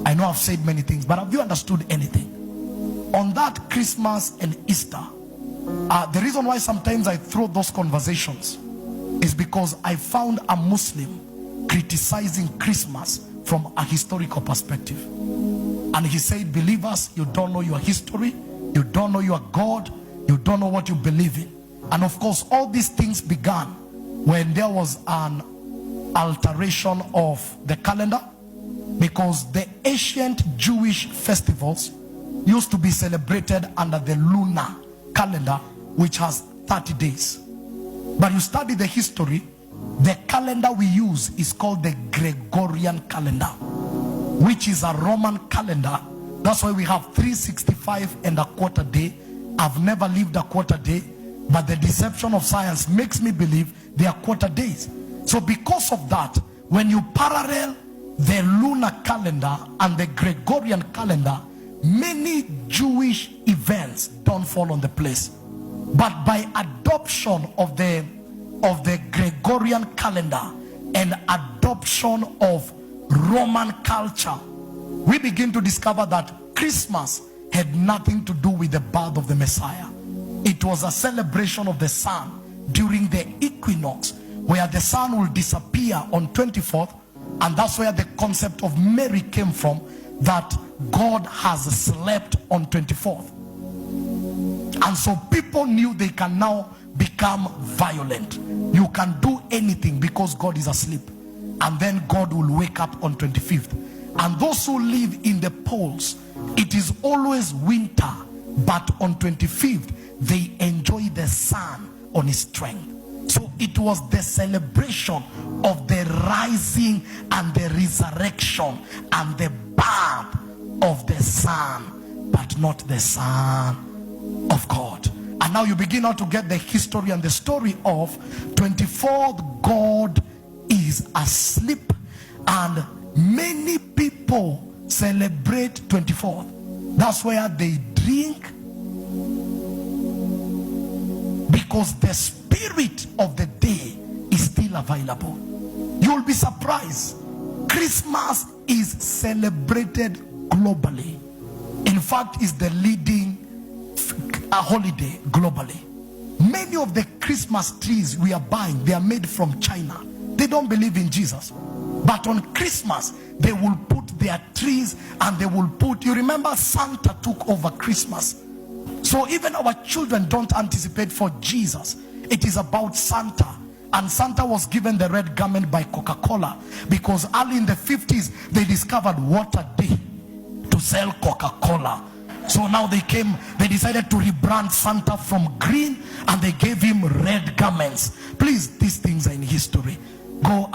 I know I've said many things, but have you understood anything? On that Christmas and Easter, the reason why sometimes I throw those conversations is because I found a Muslim criticizing Christmas from a historical perspective. And he said, believers, you don't know your history, you don't know your God, you don't know what you believe in. And of course, all these things began when there was an alteration of the calendar, because the ancient Jewish festivals used to be celebrated under the lunar calendar, which has 30 days. But you study the history, the calendar we use is called the Gregorian calendar, which is a Roman calendar. That's why we have 365 and a quarter day. I've never lived a quarter day, but the deception of science makes me believe they are quarter days. So because of that, when you parallel the lunar calendar and the Gregorian calendar, many Jewish events don't fall on the place. But by adoption of the Gregorian calendar and adoption of Roman culture, we begin to discover that Christmas had nothing to do with the birth of the Messiah. It was a celebration of the sun during the equinox, where the sun will disappear on 24th, and that's where the concept of Mary came from, that God has slept on 24th. And so people knew they can now become violent. You can do anything because God is asleep, and then God will wake up on 25th. And those who live in the poles, it is always winter, but on 25th they enjoy the sun on its strength. So it was the celebration of the rising and the resurrection and the birth of the Son, but not the Son of God. And now you begin now to get the history and the story of 24th. God is asleep, and many people celebrate 24th. That's where they drink, because the spirit of the day is still available. You'll be surprised. Christmas is celebrated globally. In fact, it's the leading holiday globally. Many of the Christmas trees we are buying, they are made from China. They don't believe in Jesus. But on Christmas, they will put their trees, and they will put, you remember Santa took over Christmas. So even our children don't anticipate for Jesus. It is about Santa. And Santa was given the red garment by Coca-Cola, because early in the 50s they discovered what a day to sell Coca-Cola. So now they decided to rebrand Santa from green, and they gave him red garments. Please, these things are in history. Go